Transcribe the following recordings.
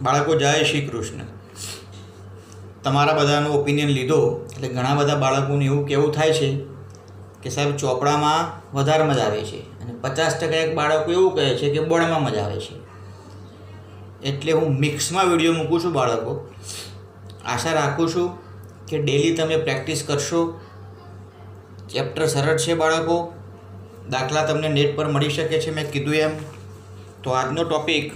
બાળકો જય શ્રી કૃષ્ણ. તમારા બધાનો ઓપિનિયન લીધો એટલે ઘણા બધા બાળકોને એવું કેવું થાય છે કે સાહેબ ચોપડામાં વધારે મજા આવે છે અને 50% એક બાળકો એવું કહે છે કે બોર્ડમાં મજા આવે છે. એટલે હું મિક્સમાં વિડીયો મૂકું છું બાળકો. આશા રાખું છું કે ડેલી તમે પ્રેક્ટિસ કરશો. ચેપ્ટર સરળ છે બાળકો, દાખલા તમને નેટ પર મળી શકે છે મેં કીધું એમ. તો આજનો ટૉપિક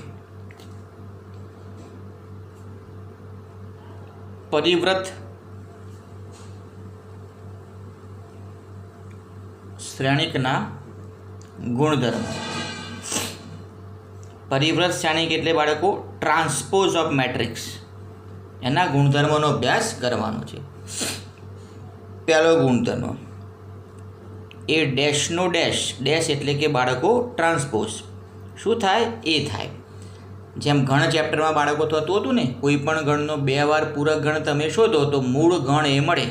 પરિવ્રત શ્રેણિકના ગુણધર્મ. પરિવ્રત શ્રેણિક એટલે બાળકો ટ્રાન્સપોઝ ઓફ મેટ્રિક્સ, એના ગુણધર્મોનો અભ્યાસ કરવાનો છે. પહેલો ગુણધર્મ એ ડેશનો ડેશ. ડેશ એટલે કે બાળકો ટ્રાન્સપોઝ. શું થાય? એ થાય. જેમ ગણ ચેપ્ટરમાં બાળકો થતું હતું ને, કોઈ પણ ગણનો 2 વાર પૂરક ગણ તમે શોધો તો મૂળ ગણ એ મળે.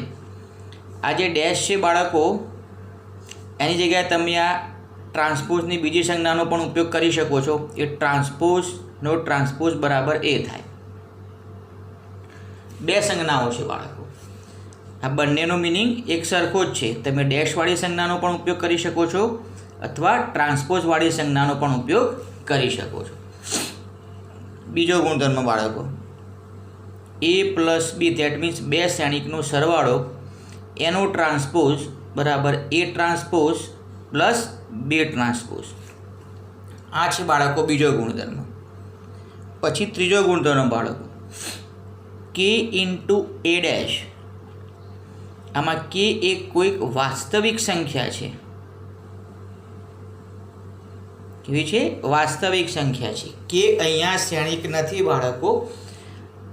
આ જે ડેશ છે બાળકો, એની જગ્યાએ તમે આ ટ્રાન્સપોઝની બીજી સંજ્ઞાનો પણ ઉપયોગ કરી શકો છો. એ ટ્રાન્સપોઝનો ટ્રાન્સપોઝ બરાબર એ થાય. 2 સંજ્ઞાઓ છે બાળકો. આ બંનેનો મિનિંગ એક સરખો જ છે. તમે ડેશવાળી સંજ્ઞાનો પણ ઉપયોગ કરી શકો છો અથવા ટ્રાન્સપોઝવાળી સંજ્ઞાનો પણ ઉપયોગ કરી શકો છો. બીજો ગુણધર્મ બાળકો a plus B, that means 2 શ્રેણિકનો સરવાળો એનો ટ્રાન્સપોઝ બરાબર A transpose plus B transpose. આ છે બાળકો બીજો ગુણધર્મ. પછી ત્રીજો ગુણધર્મ બાળકો કે ઇન્ટુ એ ડેશ. આમાં કે એ કોઈક વાસ્તવિક સંખ્યા છે. કેવી છે? વાસ્તવિક સંખ્યા છે. કે અહીંયા શ્રેણિક નથી બાળકો,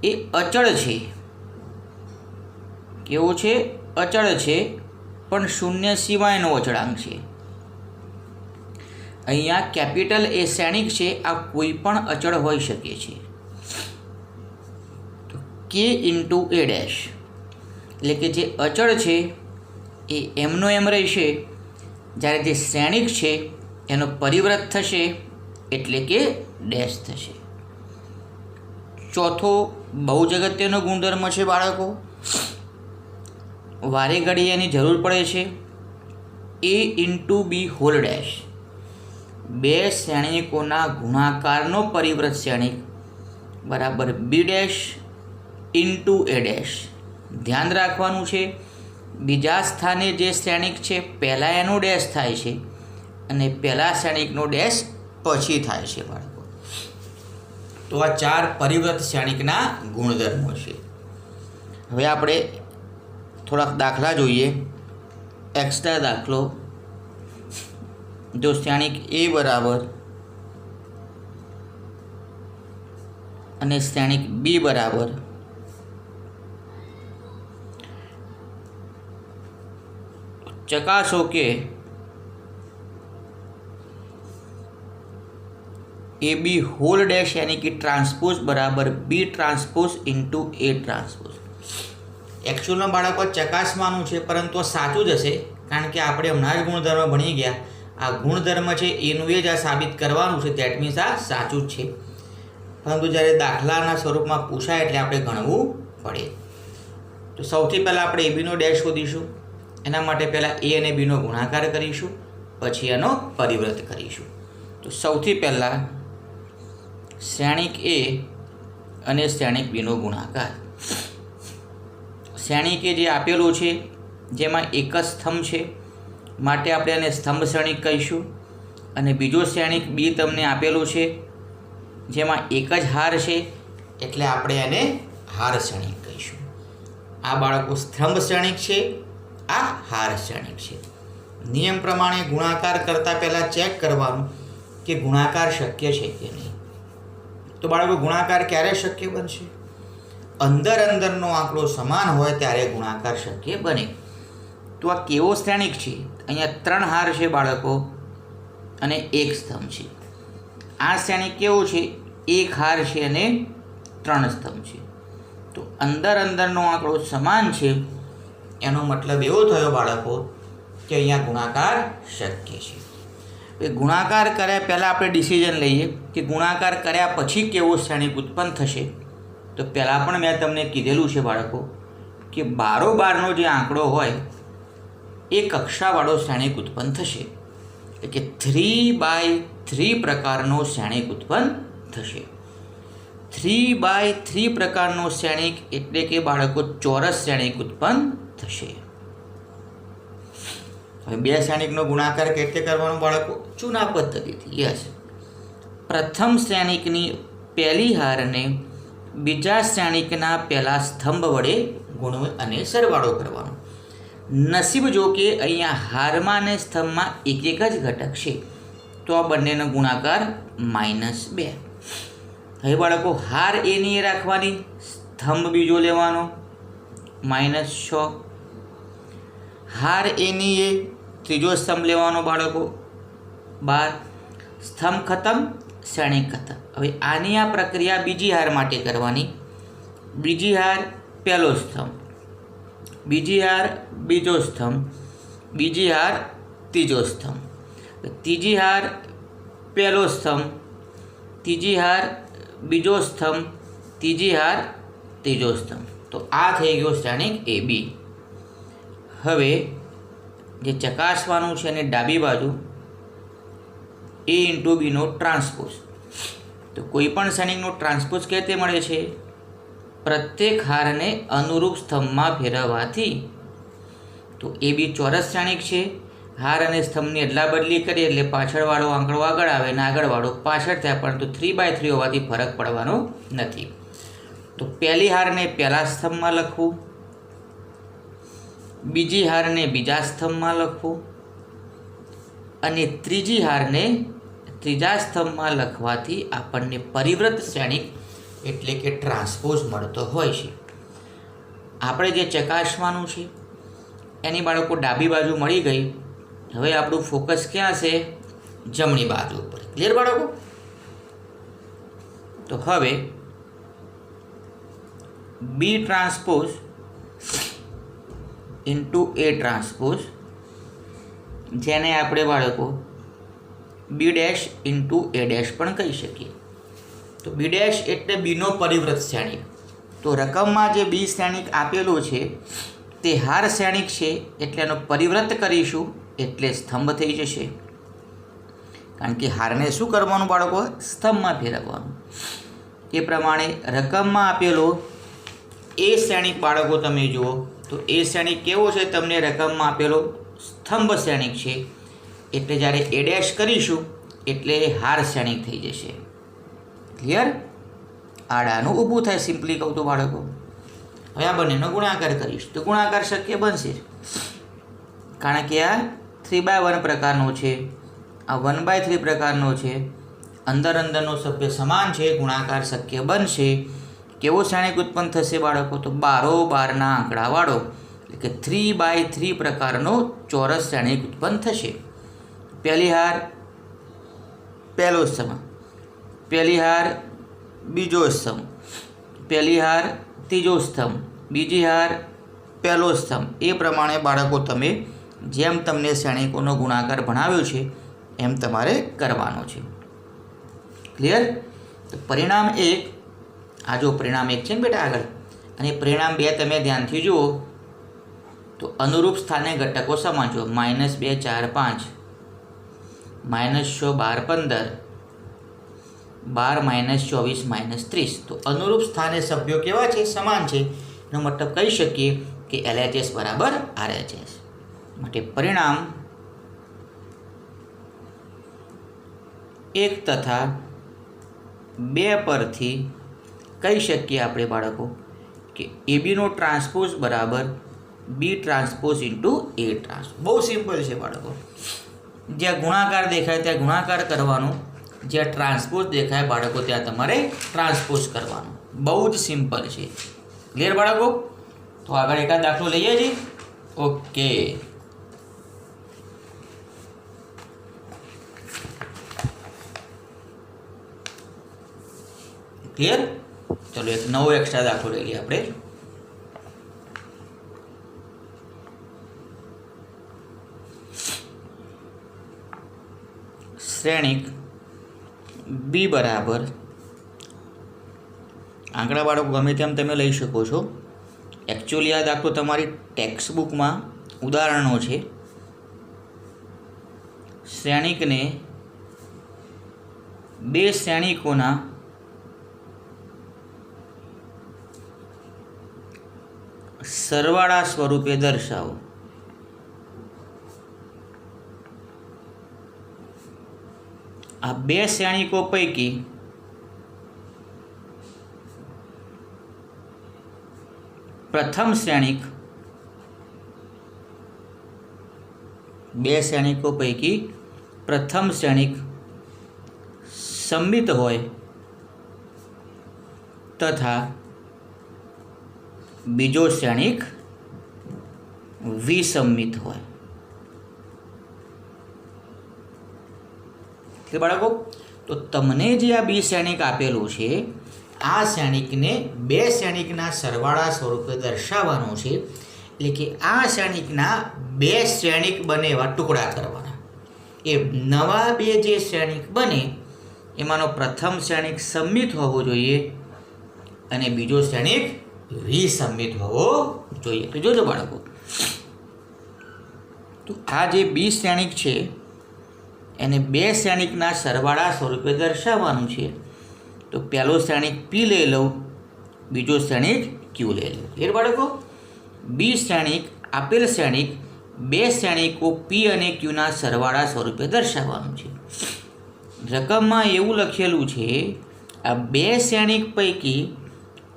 એ અચળ છે. કેવો છે? અચળ છે, પણ શૂન્ય સિવાયનો અચળાંક છે. અહીંયા કેપિટલ એ શ્રેણિક છે, આ કોઈ પણ અચળ હોઈ શકે છે. તો કે ઇન્ટુ એ ડેશ એટલે કે જે અચળ છે એ એમનો એમ રહેશે, જ્યારે જે શ્રેણિક છે એનો પરિવ્રત થશે એટલે કે ડેશ થશે. ચોથો બહુ જ અગત્યનો ગુણધર્મ છે બાળકો, વારે ઘડી એની જરૂર પડે છે. A into B whole dash. 2 શ્રેણિકોના ગુણાકારનો પરિવ્રત શ્રેણિક બરાબર B dash into A dash. ધ્યાન રાખવાનું છે, બીજા સ્થાને જે શ્રેણિક છે પહેલાં એનો ડેશ થાય છે અને પહેલાં શ્રેણિકનો ડેશ પછી થાય છે બાળકો. તો આ 4 પરિવ્રત શ્રેણિકના ગુણધર્મો છે. હવે આપણે થોડાક દાખલા જોઈએ. એક્સ્ટ્રા દાખલો, જો શ્રેણિક એ બરાબર અને શ્રેણિક બી બરાબર ચકાસો કે એ બી હોલ ડેશ यानी कि ट्रांसपोज बराबर B transpose into A transpose. એકચ્યુઅલમાં બાળકો ચકાસવાનું છે, પરંતુ આ સાચું જ હશે, કારણ કે આપણે હમણાં જ ગુણધર્મ ભણી ગયા. આ ગુણધર્મ છે એનું એ જ આ સાબિત કરવાનું છે. ધેટ મીન્સ આ સાચું જ છે. પરંતુ જ્યારે દાખલાના સ્વરૂપમાં પૂછાય એટલે આપણે ગણવું પડે. તો સૌથી પહેલાં આપણે એ બીનો ડેશ શોધીશું. એના માટે પહેલાં એ અને બીનો ગુણાકાર કરીશું, પછી એનો પરિવ્રત કરીશું. તો સૌથી પહેલાં શ્રેણિક એ અને શ્રેણિક બીનો ગુણાકાર. શ્રેણિક એ જે આપેલું છે જેમાં એક જ સ્તંભ છે, માટે આપણે એને સ્તંભ શ્રેણિક કહીશું. અને બીજો શ્રેણિક બી તમને આપેલું છે જેમાં એક જ હાર છે, એટલે આપણે એને હાર શ્રેણિક કહીશું. આ બાળકો સ્તંભ શ્રેણિક છે, આ હાર શ્રેણિક છે. નિયમ પ્રમાણે ગુણાકાર કરતાં પહેલાં ચેક કરવાનું કે ગુણાકાર શક્ય છે કે નહીં. તો બાળકો ગુણાકાર ક્યારે શક્ય બનશે? અંદરનો આંકડો સમાન હોય ત્યારે ગુણાકાર શક્ય બને. તો આ કેવો શ્રેણિક છે? અહીંયા 3 હાર છે બાળકો અને 1 સ્તંભ છે. આ શ્રેણિક કેવું છે? 1 હાર છે અને 3 સ્તંભ છે. તો અંદરનો આંકડો સમાન છે, એનો મતલબ એવો થયો બાળકો કે અહીંયા ગુણાકાર શક્ય છે. એ ગુણાકાર કર્યા પહેલાં આપણે ડિસિઝન લઈએ કે ગુણાકાર કર્યા પછી કેવો શ્રેણિક ઉત્પન્ન થશે. તો પહેલાં પણ મેં તમને કીધેલું છે બાળકો કે બારોબારનો જે આંકડો હોય એ કક્ષાવાળો શ્રેણિક ઉત્પન્ન થશે. એટલે કે 3/3 પ્રકારનો શ્રેણિક ઉત્પન્ન થશે. 3/3 પ્રકારનો શ્રેણિક એટલે કે બાળકો ચોરસ શ્રેણિક ઉત્પન્ન થશે. હવે બે શ્રેણિકનો ગુણાકાર કેવી રીતે કરવાનો બાળકો? ચૂના પદ્ધતિથી. યસ, પ્રથમ શ્રેણિકની પહેલી હારને બીજા શ્રેણિકના પહેલા સ્તંભ વડે ગુણવું અને સરવાળો કરવાનો. નસીબ જો કે અહીંયા હારમાં અને સ્તંભમાં એક જ ઘટક છે, તો આ બંનેનો ગુણાકાર -2. હવે બાળકો હાર એની એ રાખવાની, સ્તંભ બીજો લેવાનો -6. હાર એની એ ત્રીજો સ્તંભ લેવાનો બાળકો 12. સ્તંભ ખતમ, શ્રેણિક ખતમ. હવે આની આ પ્રક્રિયા બીજી હાર માટે કરવાની. બીજી હાર પહેલો સ્તંભ, બીજી હાર બીજો સ્તંભ, બીજી હાર ત્રીજો સ્તંભ, ત્રીજી હાર પહેલો સ્તંભ, ત્રીજી હાર બીજો સ્તંભ, ત્રીજી હાર ત્રીજો સ્તંભ. તો આ થઈ ગયો શ્રેણિક AB. હવે જે ચકાસવાનું છે અને ડાબી બાજુ A × B નો ટ્રાન્સપોઝ. તો કોઈ પણ શ્રેણિકનો ટ્રાન્સપોઝ કેવી રીતે મળે છે? પ્રત્યેક હારને અનુરૂપ સ્તંભમાં ફેરવવાથી. તો AB ચોરસ શ્રેણિક છે, હાર અને સ્તંભની અદલા બદલી કરીએ એટલે પાછળવાળો આંકડો આગળ આવે અને આગળવાળો પાછળ થાય, પરંતુ 3/3 હોવાથી ફરક પડવાનો નથી. તો પહેલી હારને પહેલા સ્તંભમાં લખવું, બીજી હારને બીજા સ્તંભમાં લખવું અને ત્રીજી હારને ત્રીજા સ્તંભમાં લખવાથી આપણને પરિવૃત શ્રેણિક એટલે કે ટ્રાન્સપોઝ મળતો હોય છે. આપણે જે ચકાસવાનું છે એની બાળકો ડાબી બાજુ મળી ગઈ. હવે આપણું ફોકસ ક્યાં છે? જમણી બાજુ ઉપર. ક્લિયર બાળકો? તો હવે B ટ્રાન્સપોઝ × A ટ્રાન્સપોઝ, જેને આપણે બાળકો B' × A' પણ કહી શકીએ. તો B' એટલે બીનો પરિવૃત શ્રેણિક. તો રકમમાં જે B શ્રેણિક આપેલું છે તે હાર શ્રેણિક છે, એટલે એનો પરિવૃત કરીશું એટલે સ્તંભ થઈ જશે. કારણ કે હારને શું કરવાનું બાળકો? સ્તંભમાં ફેરવવાનું. એ પ્રમાણે રકમમાં આપેલો A શ્રેણિક બાળકો તમે જુઓ તો A શ્રેણિક કેવો છે? તમને રકમમાં આપેલો સ્તંભ શ્રેણિક છે, એટલે જ્યારે A' કરીશું એટલે હાર શ્રેણિક થઈ જશે. ક્લિયર? આડાનું ઊભું થાય, સિમ્પલી કહું તો બાળકો. હવે આ બંનેનો ગુણાકાર કરીશ તો ગુણાકાર શક્ય બનશે, કારણ કે આ 3/1 પ્રકારનો છે, આ 1/3 પ્રકારનો છે. અંદરનો સભ્ય સમાન છે, ગુણાકાર શક્ય બનશે. કેવો શ્રેણિક ઉત્પન્ન થશે બાળકો? તો બારોબારના આંકડાવાળો એટલે કે 3/3 પ્રકારનો ચોરસ શ્રેણિક ઉત્પન્ન થશે. પહેલી હાર પહેલો સ્તંભ, પહેલી હાર બીજો સ્તંભ, પહેલી હાર ત્રીજો સ્તંભ, બીજી હાર પહેલો સ્તંભ. એ પ્રમાણે બાળકો તમે જેમ તમને શ્રેણિકોનો ગુણાકાર ભણાવ્યો છે એમ તમારે કરવાનો છે. ક્લિયર? તો પરિણામ 1, આ જો પરિણામ 1 છે ને બેટા આગળ, અને પરિણામ 2 તમે ધ્યાનથી જુઓ તો અનુરૂપ સ્થાને ઘટકો સમાન જુઓ. -2 4 5, -6 12 15, 12 -24 -30. તો અનુરૂપ સ્થાને સભ્યો કેવા છે? સમાન છે. એનો મતલબ કહી શકીએ કે LHS બરાબર RHS. માટે પરિણામ 1 તથા 2 પરથી કહી શકીએ આપણે બાળકો કે ABનો ટ્રાન્સપોઝ બરાબર B ટ્રાન્સપોઝ × A ટ્રાન્સપોઝ. બહુ સિમ્પલ છે બાળકો. જ્યાં ગુણાકાર દેખાય ત્યાં ગુણાકાર કરવાનો, જ્યાં ટ્રાન્સપોઝ દેખાય બાળકો ત્યાં તમારે ટ્રાન્સપોઝ કરવાનો. બહુ જ સિમ્પલ છે. ક્લિયર બાળકો? તો આગળ એકાદ દાખલો લઈએ છીએ. Okay, clear? ચલો એક નવો એક્સ્ટ્રા દાખલો લઈ લઈએ આપણે. શ્રેણિક બી બરાબર, આંકડા બાળકો ગમે તેમ તમે લઈ શકો છો. એકચ્યુઅલી આ દાખલો તમારી ટેક્સ્ટ બુકમાં ઉદાહરણો છે. શ્રેણિકને બે શ્રેણિકોના સરવાળા સ્વરૂપે દર્શાવો. આ બે શ્રેણિકો પૈકી પ્રથમ શ્રેણિક સમમિત હોય તથા બીજો શ્રેણિક વિસંમિત હોય. કે બાળકો, તો તમને જે આ બી શ્રેણિક આપેલું છે, આ શ્રેણિકને બે શ્રેણિકના સરવાળા સ્વરૂપે દર્શાવવાનું છે. એટલે કે આ શ્રેણિકના બે શ્રેણિક બને એવા ટુકડા કરવાના. એ નવા બે જે શ્રેણિક બને એમાંનો પ્રથમ શ્રેણિક સમમિત હોવો જોઈએ અને બીજો શ્રેણિક વિસંમિત હોવો જોઈએ. તો જોજો બાળકો, તો આ જે બી શ્રેણિક છે એને બે શ્રેણિકના સરવાળા સ્વરૂપે દર્શાવવાનું છે. તો પહેલો શ્રેણિક પી લઈ લઉં, બીજો શ્રેણિક ક્યુ લઈ લઉં. ક્લિયર બાળકો? બી શ્રેણિક આપેલ શ્રેણિક બે શ્રેણિકો પી અને ક્યુના સરવાળા સ્વરૂપે દર્શાવવાનું છે. રકમમાં એવું લખેલું છે, આ બે શ્રેણિક પૈકી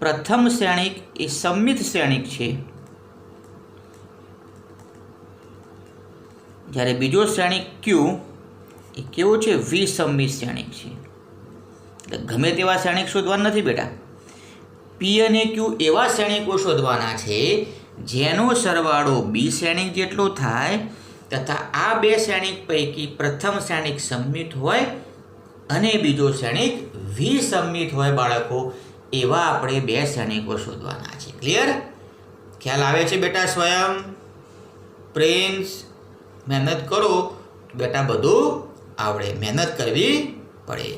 પ્રથમ શ્રેણિક એ સમમિત શ્રેણિક છે, જ્યારે બીજો શ્રેણિક ક્યુ એ કેવો છે? વિસંમિત શ્રેણિક છે. એટલે ગમે તેવા શ્રેણિક શોધવાના નથી બેટા. પી અને ક્યુ એવા શ્રેણિકો શોધવાના છે જેનો સરવાળો બી શ્રેણિક જેટલો થાય તથા આ બે શ્રેણિક પૈકી પ્રથમ શ્રેણિક સમમિત હોય અને બીજો શ્રેણિક વિસંમિત હોય. બાળકો, એવા આપણે બે શ્રેણિકો શોધવાના છે. ક્લિયર? ખ્યાલ આવે છે બેટા? સ્વયં પ્રિન્સ મહેનત કરો બેટા, બધું આવડે. મહેનત કરવી પડે.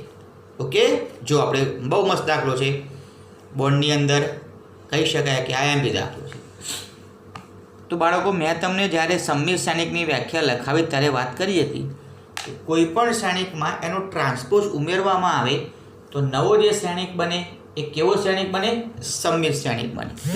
ઓકે, જો આપણે બહુ મસ્ત દાખલો છે, બોર્ડની અંદર કહી શકાય કે આઈએમપી દાખલો છે. તો બાળકો, મેં તમને જ્યારે સમમિત શ્રેણિકની વ્યાખ્યા લખાવી ત્યારે વાત કરી હતી કે કોઈ પણ શ્રેણિકમાં એનો ટ્રાન્સપોઝ ઉમેરવામાં આવે તો નવો જે શ્રેણિક બને એ કેવો શ્રેણિક બને? સમમિત શ્રેણિક બને.